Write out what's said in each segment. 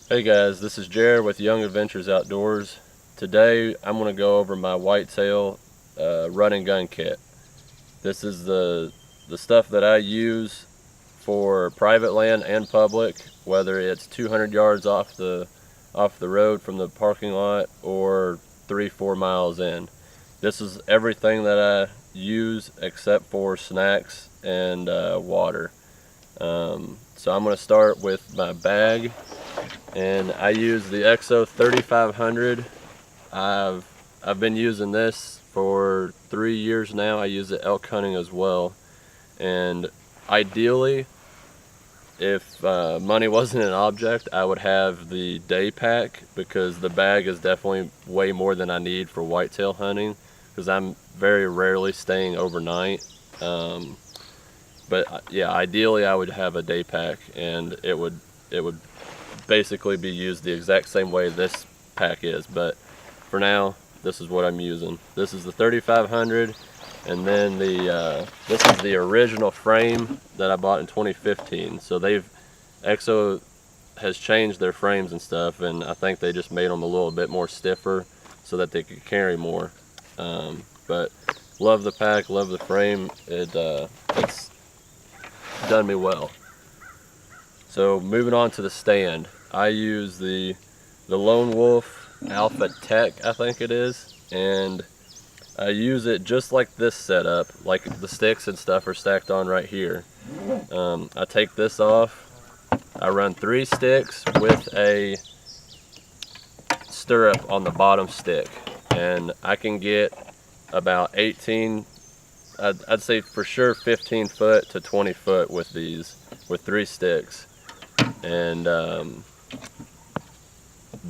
Hey guys, this is Jared with Young Adventures Outdoors. Today I'm going to go over my whitetail run and gun kit. This is the stuff that I use for private land and public, whether it's 200 yards off the road from the parking lot or 3-4 miles in. This is everything that I use except for snacks and water. So I'm going to start with my bag. And I use the Exo 3500. I've been using this for 3 years now. I use it elk hunting as well. And ideally, if money wasn't an object, I would have the day pack, because the bag is definitely way more than I need for whitetail hunting, because I'm very rarely staying overnight. But yeah, ideally I would have a day pack, and it would basically be used the exact same way this pack is, but for now this is what I'm using. This is the 3500, and then this is the original frame that I bought in 2015. So Exo has changed their frames and stuff, and I think they just made them a little bit more stiffer so that they could carry more. But love the pack, love the frame. It's done me well. So moving on to the stand, I use the Lone Wolf Alpha Tech, I think it is, and I use it just like this setup, like the sticks and stuff are stacked on right here. I take this off, I run 3 sticks with a stirrup on the bottom stick, and I can get about 18, I'd say for sure 15 foot to 20 foot with these, with 3 sticks. And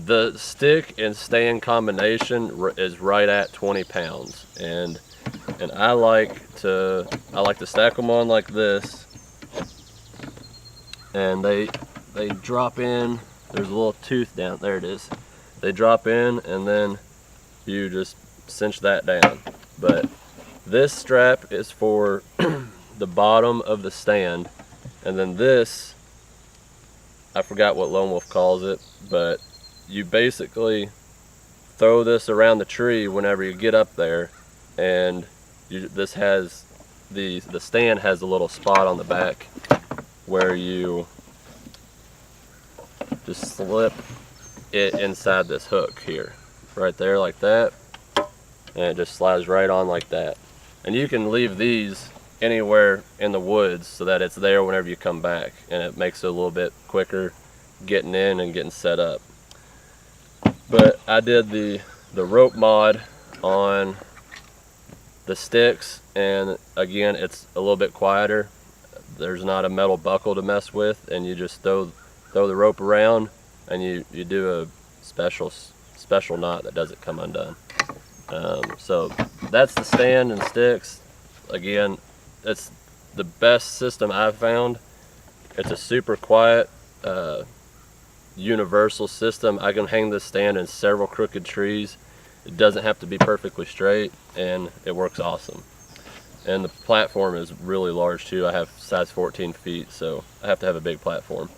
the stick and stand combination is right at 20 pounds, and I like to stack them on like this, and they drop in. There's a little tooth down there. It is. They drop in, and then you just cinch that down. But this strap is for the bottom of the stand, and then this, I forgot what Lone Wolf calls it, but you basically throw this around the tree whenever you get up there, and this has the stand has a little spot on the back where you just slip it inside this hook here, right there, like that, and it just slides right on like that. And you can leave these anywhere in the woods so that it's there whenever you come back, and it makes it a little bit quicker getting in and getting set up. But I did the rope mod on the sticks, and again, it's a little bit quieter. There's not a metal buckle to mess with, and you just throw the rope around, and you do a special knot that doesn't come undone. So that's the stand and sticks. Again, it's the best system I've found. It's a super quiet, universal system. I can hang this stand in several crooked trees. It doesn't have to be perfectly straight, and it works awesome. And the platform is really large too. I have size 14 feet, so I have to have a big platform.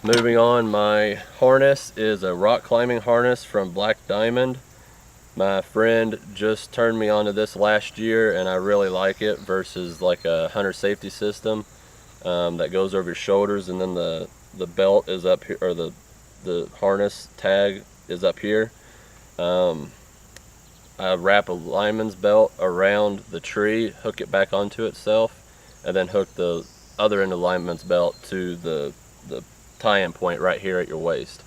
Moving on, my harness is a rock climbing harness from Black Diamond. My friend just turned me onto this last year, and I really like it versus like a hunter safety system that goes over your shoulders, and then the belt is up here, or the harness tag is up here. I wrap a lineman's belt around the tree, hook it back onto itself, and then hook the other end of the lineman's belt to the tie-in point right here at your waist.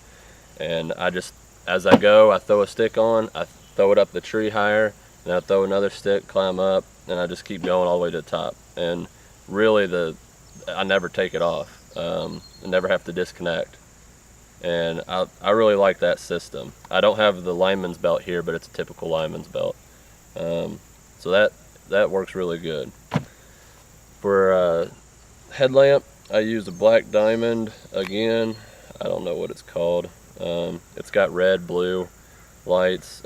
And I just, as I go, I throw a stick on, I throw it up the tree higher, and I throw another stick, climb up, and I just keep going all the way to the top. And really, I never take it off. I never have to disconnect. And I really like that system. I don't have the lineman's belt here, but it's a typical lineman's belt. So that works really good. For headlamp, I use a Black Diamond again. I don't know what it's called. It's got red, blue lights,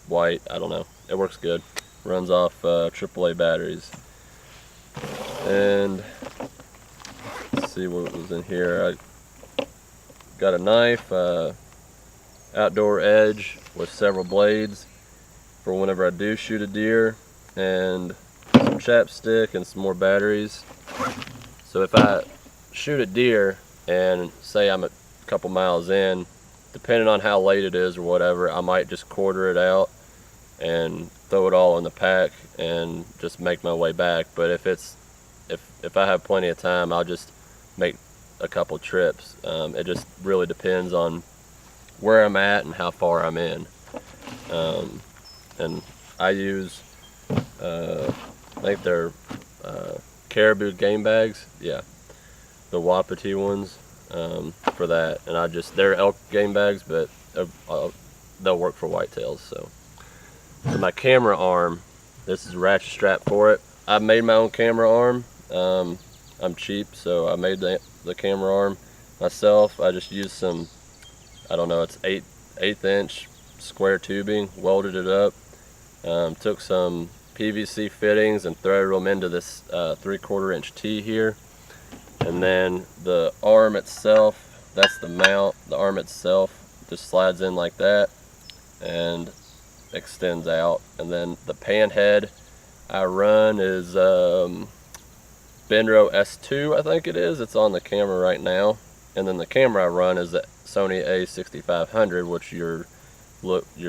white, I don't know. It works good. Runs off AAA batteries. And let's see what was in here. I got a knife, outdoor edge with several blades for whenever I do shoot a deer, and some chapstick and some more batteries. So if I shoot a deer and say I'm a couple miles in, depending on how late it is or whatever, I might just quarter it out and throw it all in the pack and just make my way back. But if I have plenty of time, I'll just make a couple trips. It just really depends on where I'm at and how far I'm in. And I use, I think they're caribou game bags, yeah, the Wapiti ones, for that. And they're elk game bags, but they'll work for whitetails. So my camera arm, this is a ratchet strap for it. I made my own camera arm. I'm cheap, so I made the camera arm myself. I just used some, I don't know, it's 1/8 inch square tubing, welded it up, took some PVC fittings and threaded them into this 3/4 inch T here. And then the arm itself, that's the mount. The arm itself just slides in like that and extends out. And then the pan head I run is Benro S2, I think it is. It's on the camera right now. And then the camera I run is the Sony A6500, which you're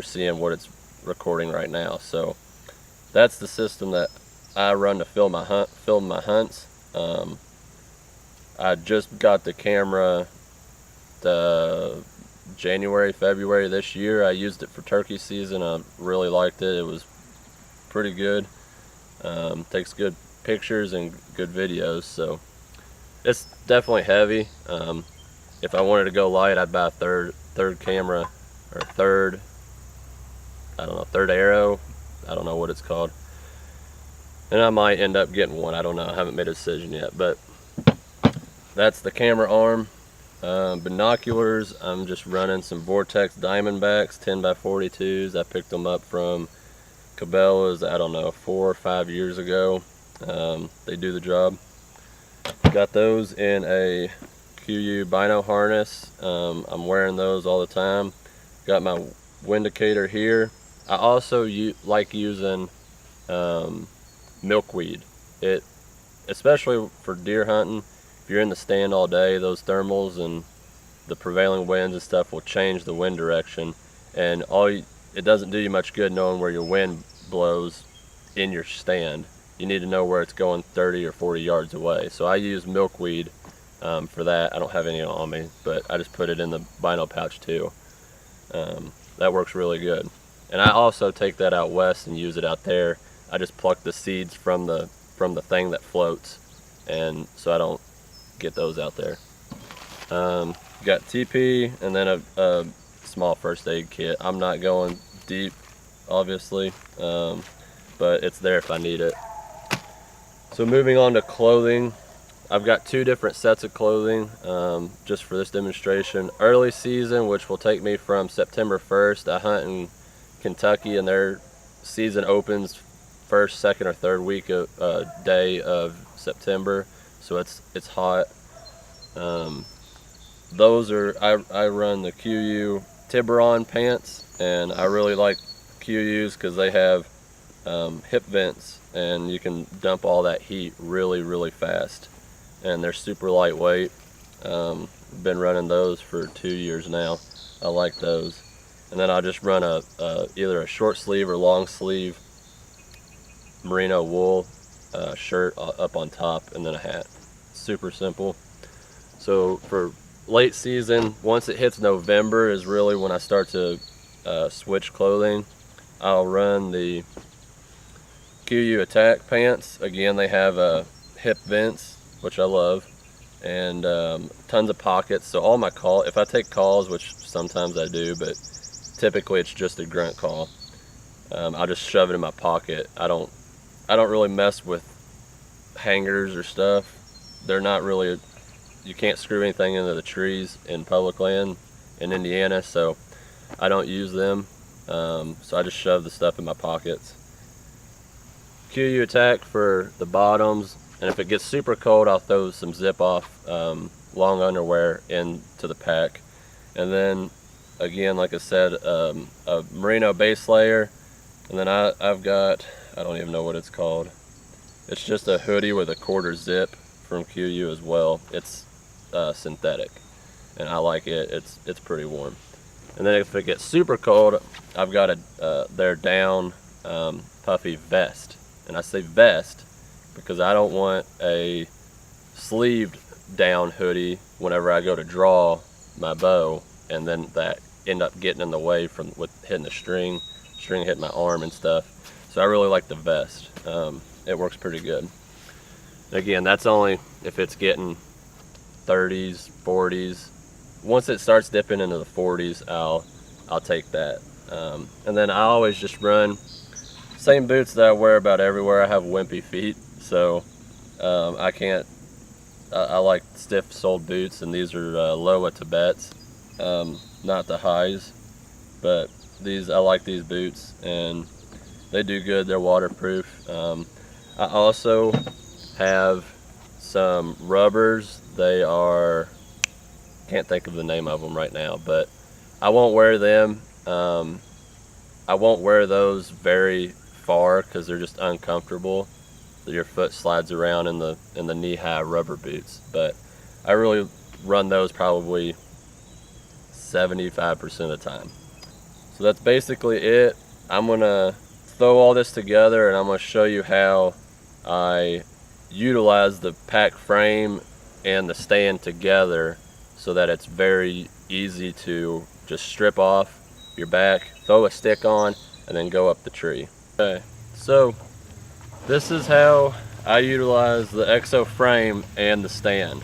seeing what it's recording right now. So that's the system that I run to film my hunts. I just got the camera January, February this year. I used it for turkey season. I really liked it. It was pretty good. Takes good pictures and good videos. So it's definitely heavy. If I wanted to go light, I'd buy a third camera, or third arrow. I don't know what it's called. And I might end up getting one. I don't know. I haven't made a decision yet. But that's the camera arm. Binoculars, I'm just running some Vortex Diamondbacks 10x42s. I picked them up from Cabela's, I don't know, 4 or 5 years ago. They do the job. Got those in a QU bino harness. I'm wearing those all the time. Got my windicator here. I also like using milkweed. Especially for deer hunting, if you're in the stand all day, those thermals and the prevailing winds and stuff will change the wind direction, and it doesn't do you much good knowing where your wind blows in your stand. You need to know where it's going 30 or 40 yards away. So I use milkweed for that. I don't have any on me, but I just put it in the bino pouch too. That works really good. And I also take that out west and use it out there. I just pluck the seeds from the thing that floats, and so I don't get those out there. Got TP and then a small first aid kit. I'm not going deep, obviously, but it's there if I need it. So moving on to clothing, I've got 2 different sets of clothing just for this demonstration. Early season, which will take me from September 1st. I hunt in Kentucky, and their season opens first, second, or third week of day of September, so it's hot. Those are I run the QU Tiburon pants, and I really like QUs because they have hip vents, and you can dump all that heat really fast, and they're super lightweight. Been running those for 2 years now. I like those. And then I'll just run either a short sleeve or long sleeve merino wool shirt up on top, and then a hat. Super simple. So for late season, once it hits November is really when I start to switch clothing. I'll run the QU Attack pants. Again, they have hip vents, which I love, and tons of pockets. So all my if I take calls, which sometimes I do, but typically it's just a grunt call, I'll just shove it in my pocket. I don't really mess with hangers or stuff. They're not really, you can't screw anything into the trees in public land in Indiana, so I don't use them. So I just shove the stuff in my pockets. QU Attack for the bottoms, And if it gets super cold, I'll throw some zip off long underwear into the pack. And then again, like I said, a merino base layer. And then I've got, I don't even know what it's called. It's just a hoodie with a quarter zip from QU as well. It's synthetic, and I like it. It's pretty warm. And then if it gets super cold, I've got their down puffy vest. And I say vest because I don't want a sleeved down hoodie whenever I go to draw my bow, and then that end up getting in the way with hitting the string hitting my arm and stuff. So I really like the vest. It works pretty good. Again, that's only if it's getting 30s, 40s. Once it starts dipping into the 40s, I'll take that. And then I always just run same boots that I wear about everywhere. I have wimpy feet, so I like stiff-soled boots, and these are Loa Tibets, not the highs, but I like these boots, and they do good. They're waterproof. I also have some rubbers. They are, can't think of the name of them right now, but I won't wear them. I won't wear those very far because they're just uncomfortable. Your foot slides around in the knee-high rubber boots, but I really run those probably 75% of the time. So that's basically it. I'm gonna throw all this together, and I'm gonna show you how I utilize the pack frame and the stand together so that it's very easy to just strip off your back, throw a stick on, and then go up the tree. Okay, so this is how I utilize the Exo frame and the stand.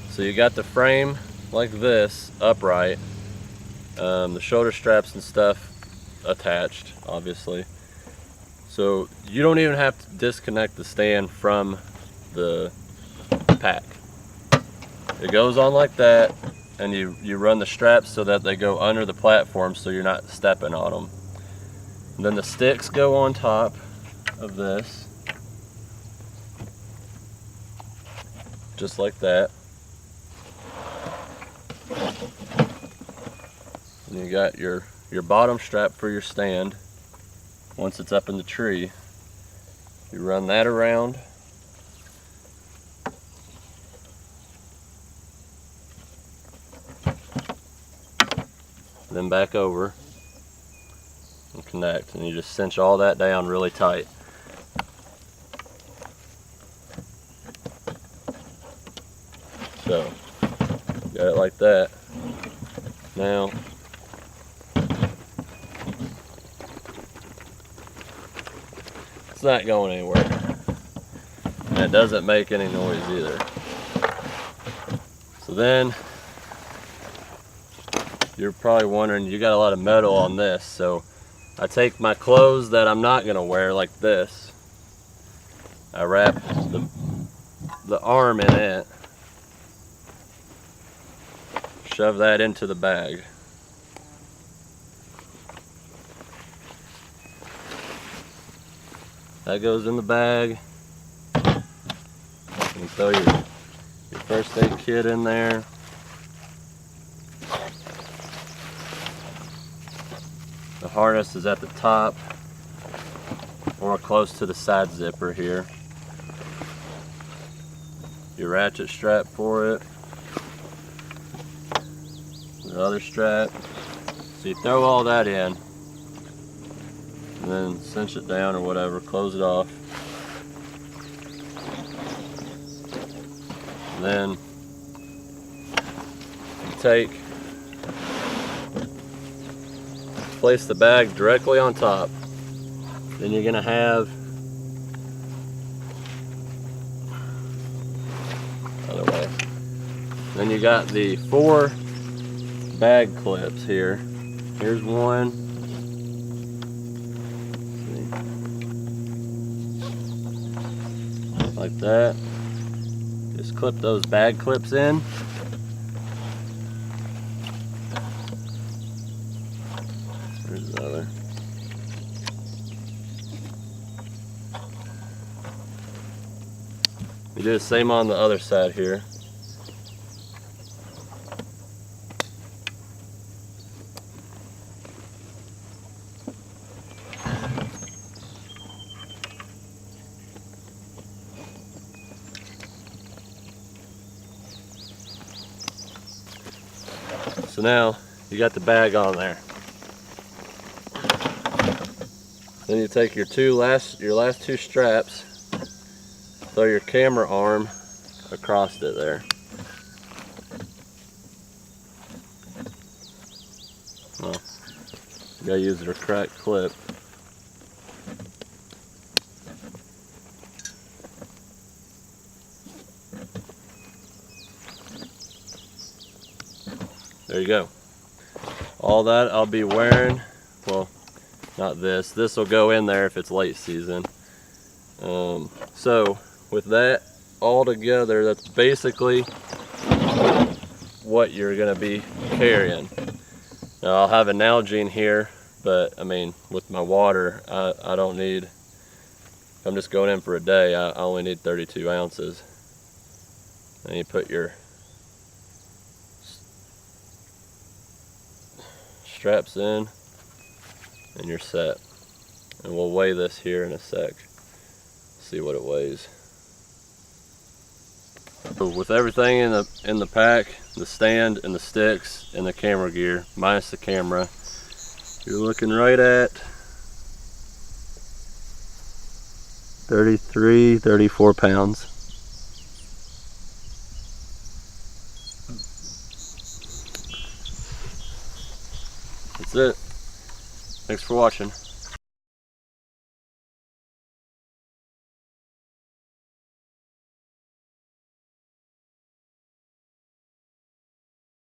So you got the frame like this, upright, the shoulder straps and stuff attached, obviously. So you don't even have to disconnect the stand from the pack. It goes on like that, and you run the straps so that they go under the platform so you're not stepping on them. And then the sticks go on top of this, just like that. And you got your bottom strap for your stand. Once it's up in the tree, you run that around. Then back over and connect, and you just cinch all that down really tight. So, got it like that. Now, it's not going anywhere, and it doesn't make any noise either. So then, you're probably wondering, you got a lot of metal on this, so I take my clothes that I'm not gonna wear like this. I wrap the arm in it, shove that into the bag. That goes in the bag. You throw your first aid kit in there. The harness is at the top or close to the side zipper here. Your ratchet strap for it. The other strap. So you throw all that in, and then cinch it down or whatever, close it off. And then you place the bag directly on top. Then you're gonna have other way. Then you got the 4 bag clips here. Here's one. Like that. Just clip those bag clips in. There's another. do the same on the other side here. So now you got the bag on there. Then you take your last two straps, throw your camera arm across it there. Well, you gotta use the correct clip. There you go. All that I'll be wearing, well, not this. This will go in there if it's late season. So with that all together, that's basically what you're gonna be carrying. Now I'll have an Nalgene here, but I mean, with my water, I don't need, if I'm just going in for a day, I only need 32 ounces. And you put your straps in and you're set. And we'll weigh this here in a sec, see what it weighs. So with everything in the pack, the stand and the sticks and the camera gear minus the camera, you're looking right at 34 pounds. That's it. Thanks for watching.